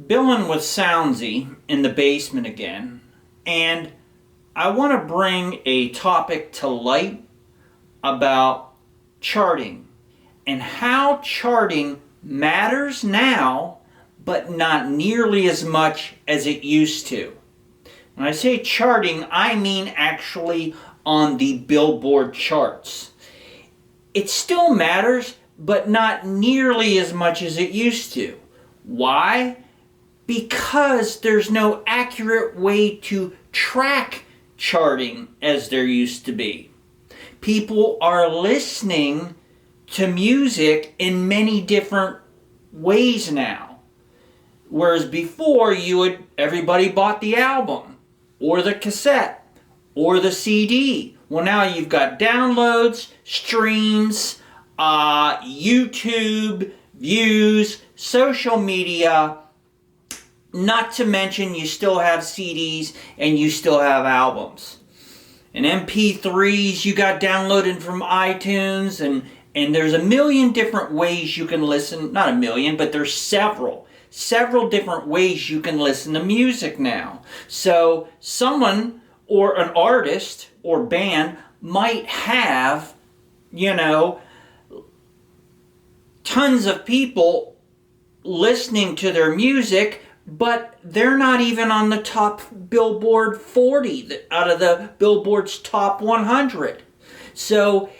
Billin' with Soundsy in the basement again, and I want to bring a topic to light about charting and how charting matters now, but not nearly as much as it used to. When I say charting, I mean actually on the Billboard charts. It still matters, but not nearly as much as it used to. Why? Because there's no accurate way to track charting as there used to be. People are listening to music in many different ways now. Whereas before everybody bought the album or the cassette or the CD. Well, now you've got downloads, streams, YouTube, views, social media. Not to mention you still have CDs and you still have albums. And MP3s you got downloaded from iTunes, and there's a million different ways you can listen. Not a million, but there's several different ways you can listen to music now. So someone or an artist or band might have, tons of people listening to their music, but they're not even on the top Billboard 40 out of the Billboard's top 100. So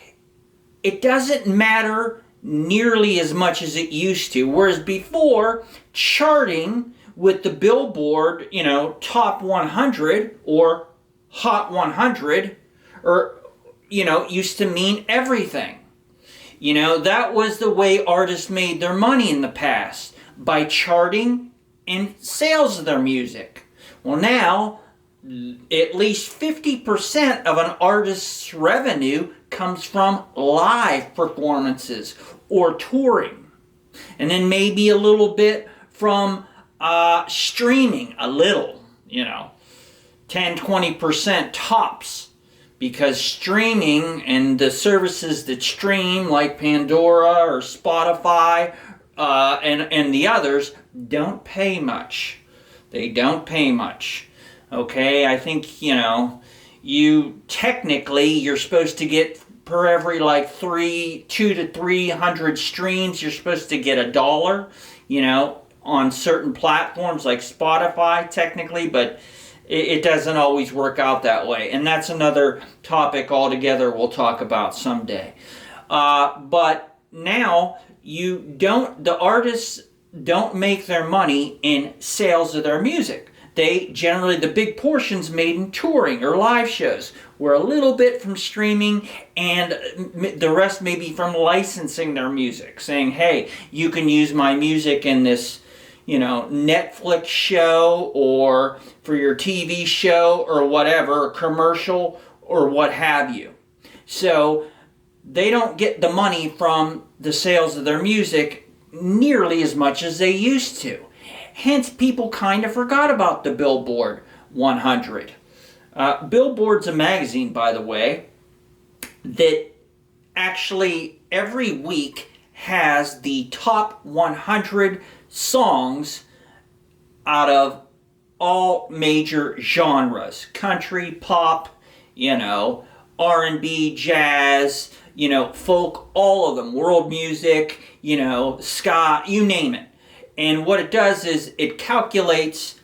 it doesn't matter nearly as much as it used to. Whereas before, charting with the Billboard, top 100 or Hot 100, or, used to mean everything. That was the way artists made their money in the past, by charting and sales of their music. Well, now, at least 50% of an artist's revenue comes from live performances or touring. And then maybe a little bit from streaming, a little, 10-20% tops. Because streaming and the services that stream, like Pandora or Spotify and the others, don't pay much. They don't pay much. Okay, I think, you're supposed to get per every 200 to 300 streams, you're supposed to get $1, on certain platforms like Spotify, technically, but it doesn't always work out that way. And that's another topic altogether we'll talk about someday. But now, the artists don't make their money in sales of their music. They generally, the big portion's made in touring or live shows, where a little bit from streaming and the rest maybe from licensing their music, saying, hey, you can use my music in this, Netflix show or for your TV show or whatever, a commercial or what have you. So they don't get the money from the sales of their music nearly as much as they used to. Hence, people kind of forgot about the Billboard 100. Billboard's a magazine, by the way, that actually every week has the top 100 songs out of all major genres. Country, pop, R&B, jazz, folk, all of them. World music, ska, you name it. And what it does is it calculates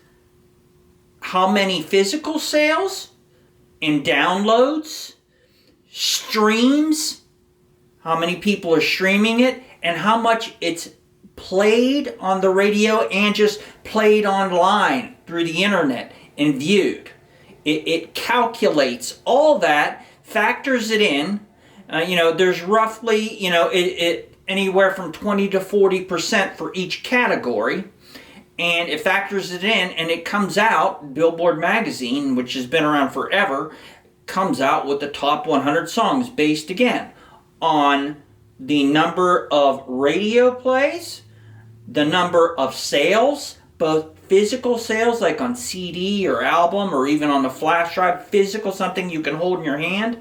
how many physical sales and downloads, streams, how many people are streaming it, and how much it's played on the radio and just played online through the internet and viewed. It calculates all that, factors it in. There's roughly, anywhere from 20 to 40% for each category. And it factors it in, and it comes out, Billboard magazine, which has been around forever, comes out with the top 100 songs based, again, on the number of radio plays, the number of sales, both physical sales like on CD or album or even on the flash drive, physical, something you can hold in your hand,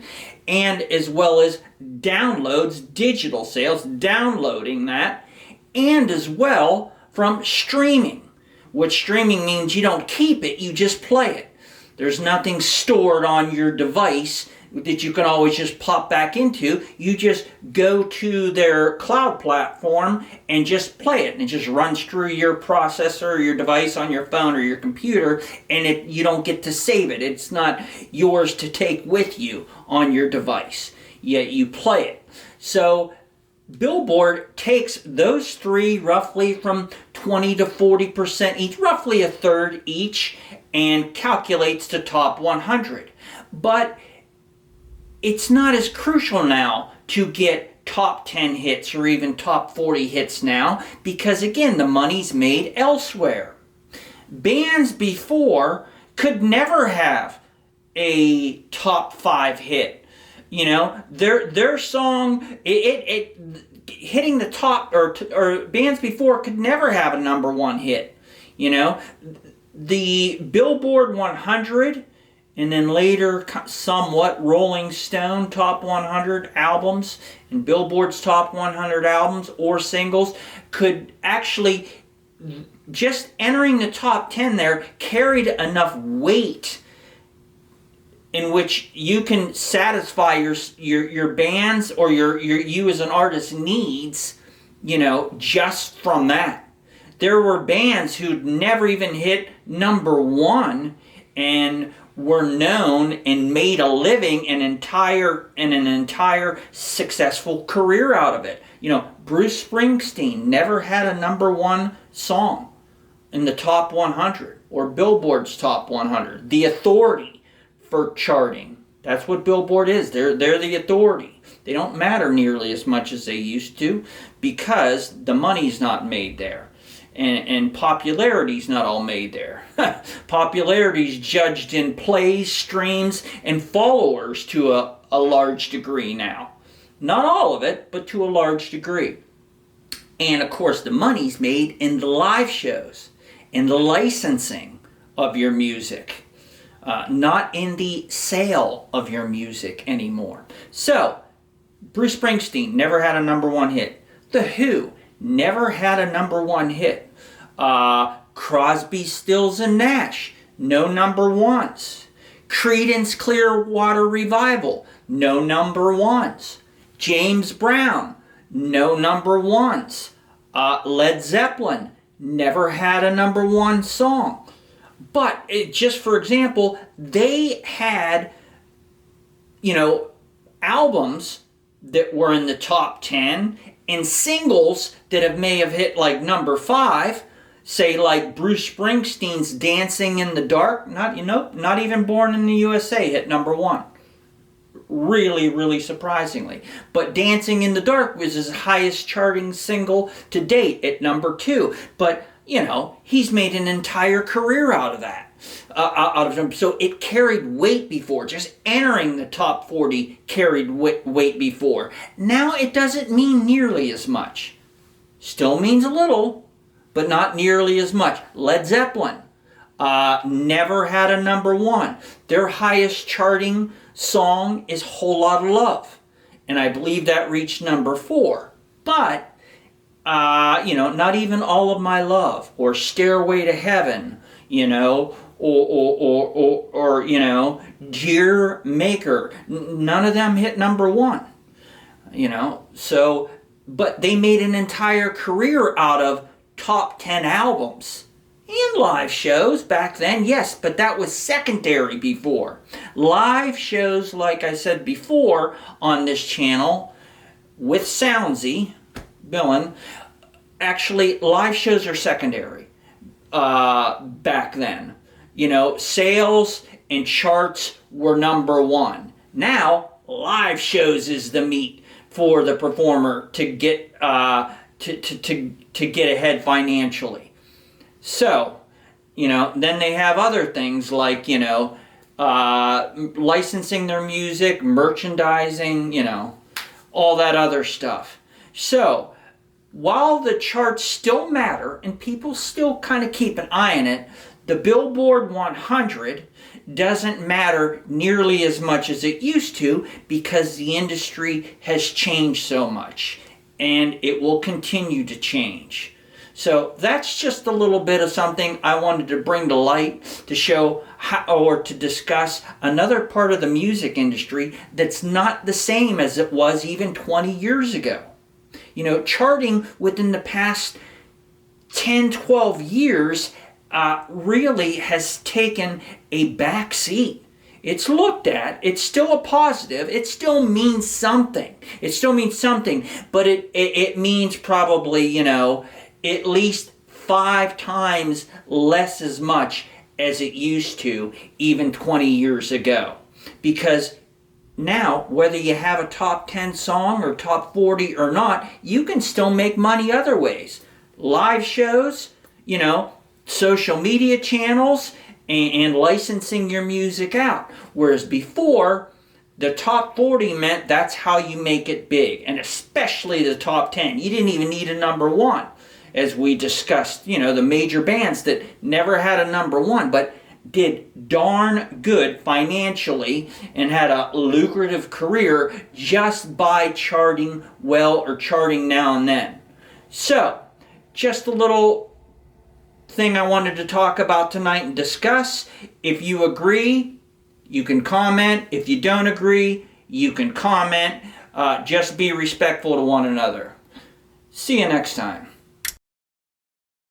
and as well as downloads, digital sales, downloading that, and as well from streaming, What streaming means, you don't keep it, you just play it. There's nothing stored on your device that you can always just pop back into. You just go to their cloud platform and just play it, and it just runs through your processor or your device on your phone or your computer, and you don't get to save it. It's not yours to take with you on your device, yet you play it. So Billboard takes those three roughly from 20 to 40% each, roughly a third each, and calculates the top 100. But it's not as crucial now to get top 10 hits or even top 40 hits now, because again, the money's made elsewhere. Bands before could never have a top 5 hit. You know, their song, hitting the top, or bands before could never have a #1 hit. You know, the Billboard 100, and then later somewhat Rolling Stone top 100 albums, and Billboard's top 100 albums or singles could actually, just entering the top 10 there, carried enough weight in which you can satisfy your band's or you as an artist's needs, you know, just from that. There were bands who'd never even hit #1 and were known and made a living, an entire successful career out of it. You know, Bruce Springsteen never had a #1 song in the top 100 or Billboard's top 100. The Authority for charting. That's what Billboard is. They're the authority. They don't matter nearly as much as they used to because the money's not made there. And popularity's not all made there. Popularity's judged in plays, streams, and followers to a large degree now. Not all of it, but to a large degree. And of course, the money's made in the live shows, in the licensing of your music. Not in the sale of your music anymore. So, Bruce Springsteen never had a #1 hit. The Who never had a #1 hit. Crosby, Stills, and Nash, no #1s. Creedence Clearwater Revival, no #1s. James Brown, no #1s. Led Zeppelin never had a #1 song. But just for example, they had, you know, albums that were in the top 10 and singles that may have hit like #5, say like Bruce Springsteen's Dancing in the Dark, not even Born in the USA hit #1. Really, really surprisingly. But Dancing in the Dark was his highest charting single to date at #2. But you know, he's made an entire career out of that. Out of him. So it carried weight before. Just entering the top 40 carried weight before. Now it doesn't mean nearly as much. Still means a little, but not nearly as much. Led Zeppelin never had a #1. Their highest charting song is Whole Lotta Love. And I believe that reached #4. But you know, not even All of My Love or Stairway to Heaven, you know, or you know, Dear Maker. None of them hit #1, you know. So, but they made an entire career out of top 10 albums and live shows back then, yes, but that was secondary before. Live shows, like I said before on this channel, with Soundsy, Billin, actually live shows are secondary back then. You know, sales and charts were #1. Now live shows is the meat for the performer to get to get ahead financially. So, you know, then they have other things like, you know, licensing their music, merchandising, you know, all that other stuff. So, while the charts still matter and people still kind of keep an eye on it, the Billboard 100 doesn't matter nearly as much as it used to because the industry has changed so much and it will continue to change. So that's just a little bit of something I wanted to bring to light to show how, or to discuss another part of the music industry that's not the same as it was even 20 years ago. You know, charting within the past 10, 12 years really has taken a back seat. It's looked at, it's still a positive, it still means something. It still means something, but it means probably, you know, at least 5 times less as much as it used to even 20 years ago. Because now, whether you have a top 10 song or top 40 or not, you can still make money other ways. Live shows, you know, social media channels, and licensing your music out. Whereas before, the top 40 meant that's how you make it big, and especially the top 10. You didn't even need a number 1, as we discussed, you know, the major bands that never had a number 1, but did darn good financially and had a lucrative career just by charting well or charting now and then. So, just a little thing I wanted to talk about tonight and discuss. If you agree, you can comment. If you don't agree, you can comment. Just be respectful to one another. See you next time.